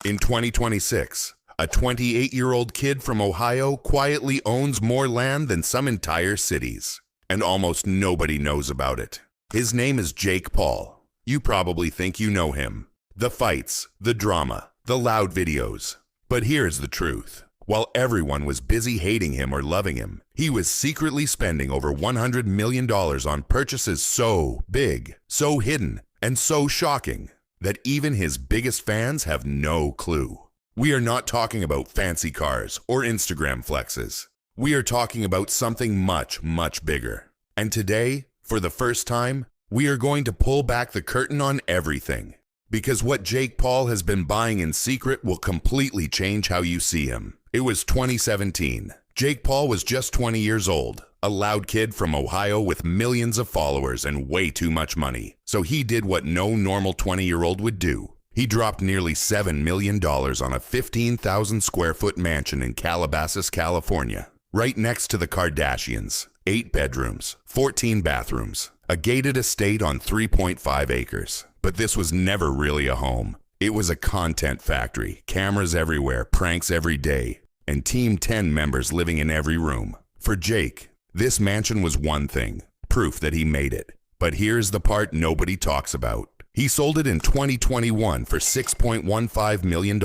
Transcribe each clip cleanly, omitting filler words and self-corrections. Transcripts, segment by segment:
In 2026, a 28-year-old kid from Ohio quietly owns more land than some entire cities, and almost nobody knows about it. His name is Jake Paul. You probably think you know him. The fights, the drama, the loud videos. But here's the truth. While everyone was busy hating him or loving him, he was secretly spending over $100 million on purchases so big, so hidden, and so shocking that even his biggest fans have no clue. We are not talking about fancy cars or Instagram flexes. We are talking about something much, much bigger. And today, for the first time, we are going to pull back the curtain on everything. Because what Jake Paul has been buying in secret will completely change how you see him. It was 2017. Jake Paul was just 20 years old, a loud kid from Ohio with millions of followers and way too much money. So he did what no normal 20-year-old would do. He dropped nearly $7 million on a 15,000 square foot mansion in Calabasas, California, right next to the Kardashians. 8 bedrooms, 14 bathrooms, a gated estate on 3.5 acres. But this was never really a home. It was a content factory, cameras everywhere, pranks every day, and Team 10 members living in every room. For Jake, this mansion was one thing, proof that he made it. But here's the part nobody talks about. He sold it in 2021 for $6.15 million,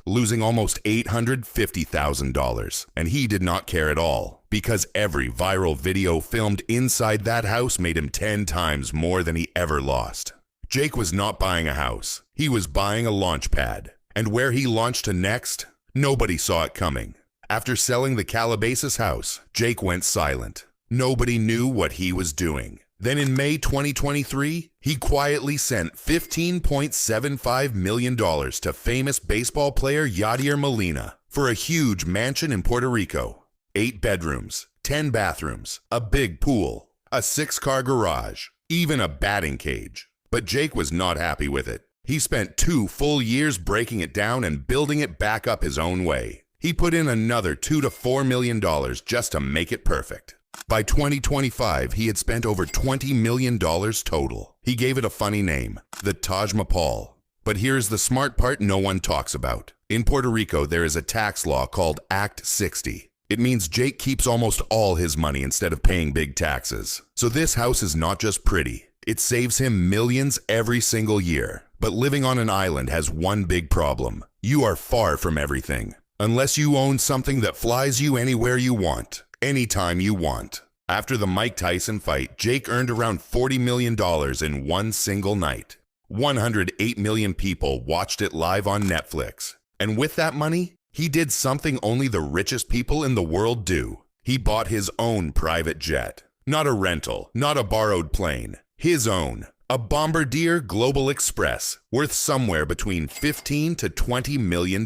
losing almost $850,000. And he did not care at all, because every viral video filmed inside that house made him 10 times more than he ever lost. Jake was not buying a house. He was buying a launchpad. And where he launched to next, nobody saw it coming. After selling the Calabasas house, Jake went silent. Nobody knew what he was doing. Then in May 2023, he quietly sent $15.75 million to famous baseball player Yadier Molina for a huge mansion in Puerto Rico. 8 bedrooms, 10 bathrooms, a big pool, a 6-car garage, even a batting cage. But Jake was not happy with it. He spent 2 full years breaking it down and building it back up his own way. He put in another $2 to $4 million just to make it perfect. By 2025, he had spent over $20 million total. He gave it a funny name, the Taj Mapal. But here's the smart part no one talks about. In Puerto Rico, there is a tax law called Act 60. It means Jake keeps almost all his money instead of paying big taxes. So this house is not just pretty. It saves him millions every single year. But living on an island has one big problem. You are far from everything. Unless you own something that flies you anywhere you want, anytime you want. After the Mike Tyson fight, Jake earned around $40 million in one single night. 108 million people watched it live on Netflix. And with that money, he did something only the richest people in the world do. He bought his own private jet. Not a rental, not a borrowed plane. His own, a Bombardier Global Express, worth somewhere between $15 to $20 million.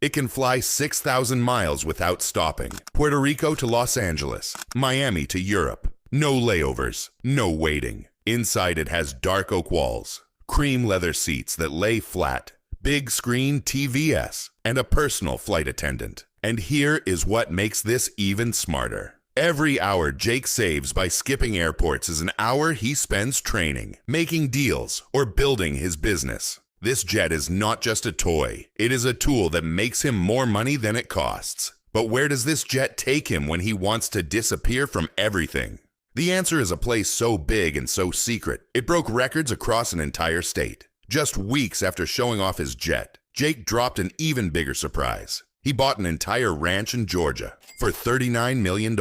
It can fly 6,000 miles without stopping. Puerto Rico to Los Angeles, Miami to Europe. No layovers, no waiting. Inside it has dark oak walls, cream leather seats that lay flat, big screen TVS, and a personal flight attendant. And here is what makes this even smarter. Every hour Jake saves by skipping airports is an hour he spends training, making deals, or building his business. This jet is not just a toy. It is a tool that makes him more money than it costs. But where does this jet take him when he wants to disappear from everything? The answer is a place so big and so secret, it broke records across an entire state. Just weeks after showing off his jet, Jake dropped an even bigger surprise. He bought an entire ranch in Georgia for $39 million.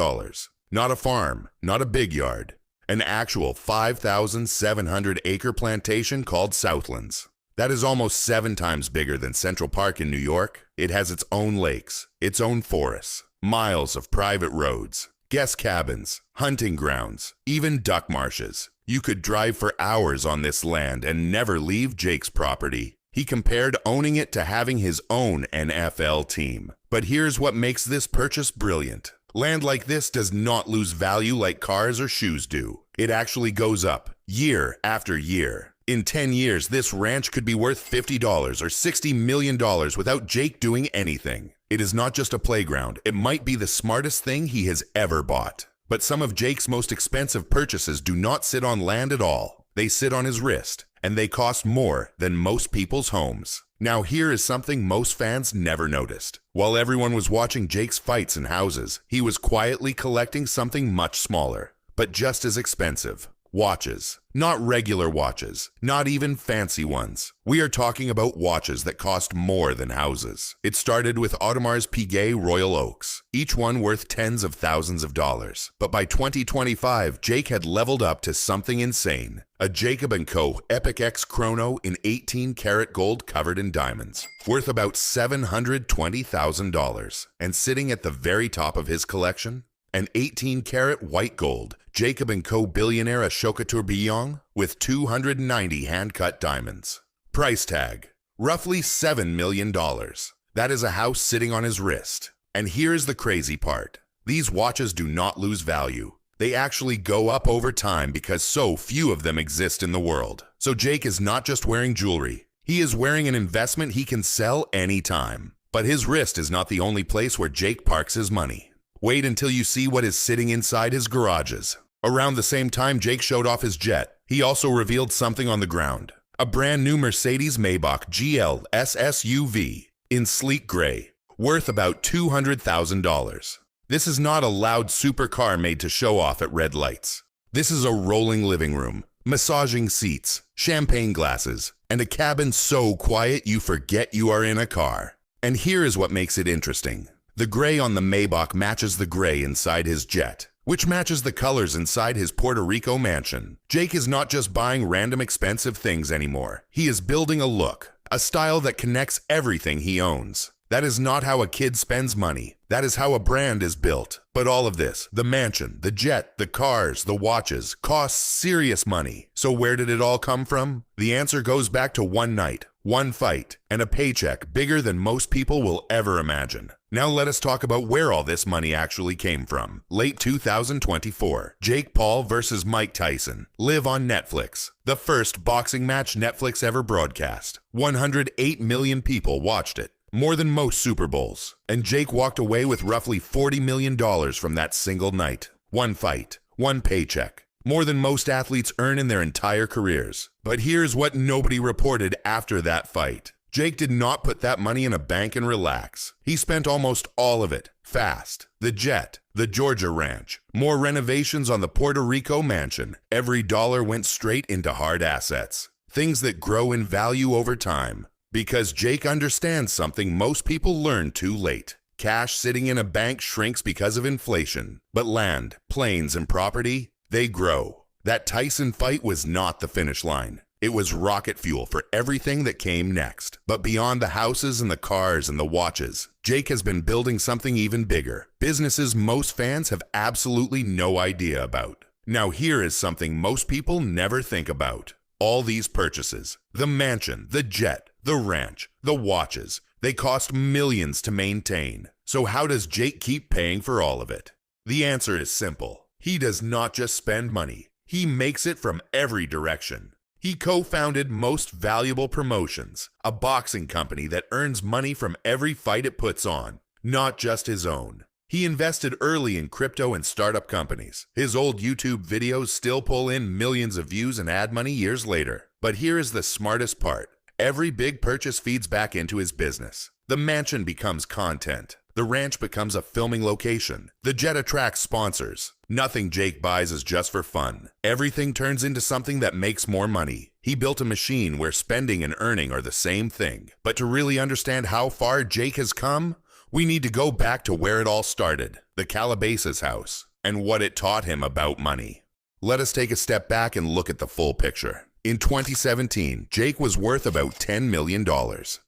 Not a farm, not a big yard. An actual 5,700-acre plantation called Southlands. That is almost 7 times bigger than Central Park in New York. It has its own lakes, its own forests, miles of private roads, guest cabins, hunting grounds, even duck marshes. You could drive for hours on this land and never leave Jake's property. He compared owning it to having his own NFL team. But here's what makes this purchase brilliant. Land like this does not lose value like cars or shoes do. It actually goes up, year after year. In 10 years, this ranch could be worth $50 or $60 million without Jake doing anything. It is not just a playground. It might be the smartest thing he has ever bought. But some of Jake's most expensive purchases do not sit on land at all. They sit on his wrist, and they cost more than most people's homes. Now here is something most fans never noticed. While everyone was watching Jake's fights and houses, he was quietly collecting something much smaller, but just as expensive. Watches. Not regular watches, not even fancy ones. We are talking about watches that cost more than houses. It started with Audemars Piguet Royal Oaks, each one worth tens of thousands of dollars. But by 2025, Jake had leveled up to something insane. A Jacob & Co. Epic X Chrono in 18-karat gold covered in diamonds, worth about $720,000. And sitting at the very top of his collection, an 18-karat white gold Jacob & Co. Billionaire Ashoka Tourbillon with 290 hand-cut diamonds. Price tag, roughly $7 million. That is a house sitting on his wrist. And here's the crazy part. These watches do not lose value. They actually go up over time because so few of them exist in the world. So Jake is not just wearing jewelry. He is wearing an investment he can sell anytime. But his wrist is not the only place where Jake parks his money. Wait until you see what is sitting inside his garages. Around the same time Jake showed off his jet, he also revealed something on the ground. A brand new Mercedes Maybach GL SUV in sleek gray, worth about $200,000. This is not a loud supercar made to show off at red lights. This is a rolling living room, massaging seats, champagne glasses, and a cabin so quiet you forget you are in a car. And here is what makes it interesting. The gray on the Maybach matches the gray inside his jet, which matches the colors inside his Puerto Rico mansion. Jake is not just buying random expensive things anymore. He is building a look, a style that connects everything he owns. That is not how a kid spends money. That is how a brand is built. But all of this, the mansion, the jet, the cars, the watches, costs serious money. So where did it all come from? The answer goes back to one night, one fight, and a paycheck bigger than most people will ever imagine. Now let us talk about where all this money actually came from. Late 2024, Jake Paul versus Mike Tyson, live on Netflix. The first boxing match Netflix ever broadcast. 108 million people watched it, more than most Super Bowls. And Jake walked away with roughly $40 million from that single night. One fight, one paycheck. More than most athletes earn in their entire careers. But here's what nobody reported after that fight. Jake did not put that money in a bank and relax. He spent almost all of it, fast. The jet, the Georgia ranch, more renovations on the Puerto Rico mansion. Every dollar went straight into hard assets. Things that grow in value over time. Because Jake understands something most people learn too late. Cash sitting in a bank shrinks because of inflation. But land, planes, and property, they grow. That Tyson fight was not the finish line. It was rocket fuel for everything that came next. But beyond the houses and the cars and the watches, Jake has been building something even bigger. Businesses most fans have absolutely no idea about. Now here is something most people never think about. All these purchases, the mansion, the jet, the ranch, the watches, they cost millions to maintain. So how does Jake keep paying for all of it? The answer is simple. He does not just spend money. He makes it from every direction. He co-founded Most Valuable Promotions, a boxing company that earns money from every fight it puts on, not just his own. He invested early in crypto and startup companies. His old YouTube videos still pull in millions of views and ad money years later. But here is the smartest part. Every big purchase feeds back into his business. The mansion becomes content. The ranch becomes a filming location. The jet attracts sponsors. Nothing Jake buys is just for fun. Everything turns into something that makes more money. He built a machine where spending and earning are the same thing. But to really understand how far Jake has come, we need to go back to where it all started, the Calabasas house, and what it taught him about money. Let us take a step back and look at the full picture. In 2017, Jake was worth about $10 million,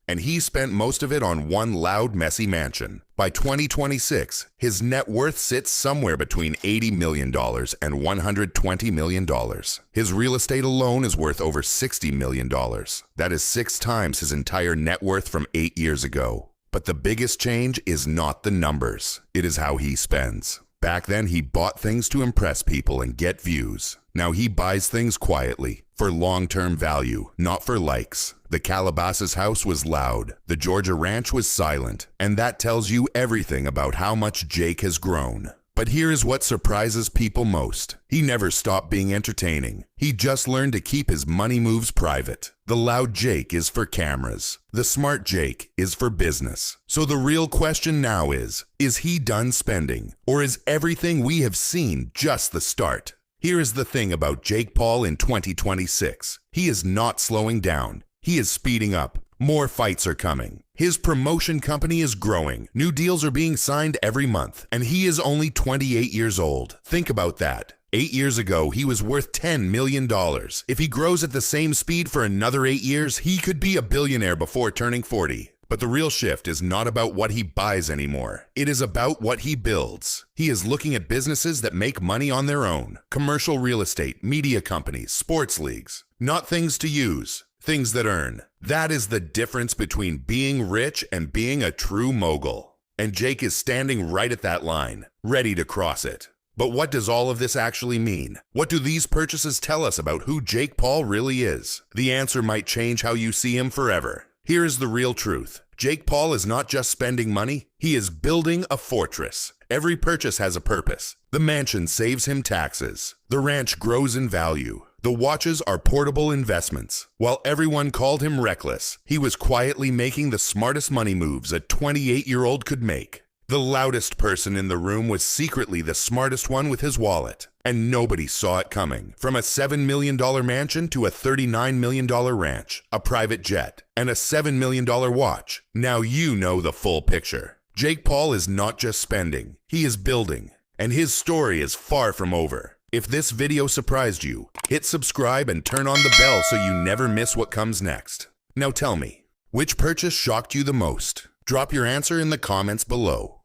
and he spent most of it on one loud, messy mansion. By 2026, his net worth sits somewhere between $80 million and $120 million. His real estate alone is worth over $60 million. That is 6 times his entire net worth from 8 years ago. But the biggest change is not the numbers. It is how he spends. Back then, he bought things to impress people and get views. Now he buys things quietly, for long-term value, not for likes. The Calabasas house was loud, the Georgia ranch was silent, and that tells you everything about how much Jake has grown. But here is what surprises people most. He never stopped being entertaining. He just learned to keep his money moves private. The loud Jake is for cameras. The smart Jake is for business. So the real question now is he done spending? Or is everything we have seen just the start? Here is the thing about Jake Paul in 2026. He is not slowing down. He is speeding up. More fights are coming. His promotion company is growing. New deals are being signed every month. And he is only 28 years old. Think about that. 8 years ago, he was worth $10 million. If he grows at the same speed for another 8 years, he could be a billionaire before turning 40. But the real shift is not about what he buys anymore. It is about what he builds. He is looking at businesses that make money on their own. Commercial real estate, media companies, sports leagues. Not things to use. Things that earn. That is the difference between being rich and being a true mogul. And Jake is standing right at that line, ready to cross it. But what does all of this actually mean? What do these purchases tell us about who Jake Paul really is? The answer might change how you see him forever. Here is the real truth. Jake Paul is not just spending money, he is building a fortress. Every purchase has a purpose. The mansion saves him taxes. The ranch grows in value. The watches are portable investments. While everyone called him reckless, he was quietly making the smartest money moves a 28-year-old could make. The loudest person in the room was secretly the smartest one with his wallet, and nobody saw it coming. From a $7 million mansion to a $39 million ranch, a private jet, and a $7 million watch. Now you know the full picture. Jake Paul is not just spending, he is building, and his story is far from over. If this video surprised you, hit subscribe and turn on the bell so you never miss what comes next. Now tell me, which purchase shocked you the most? Drop your answer in the comments below.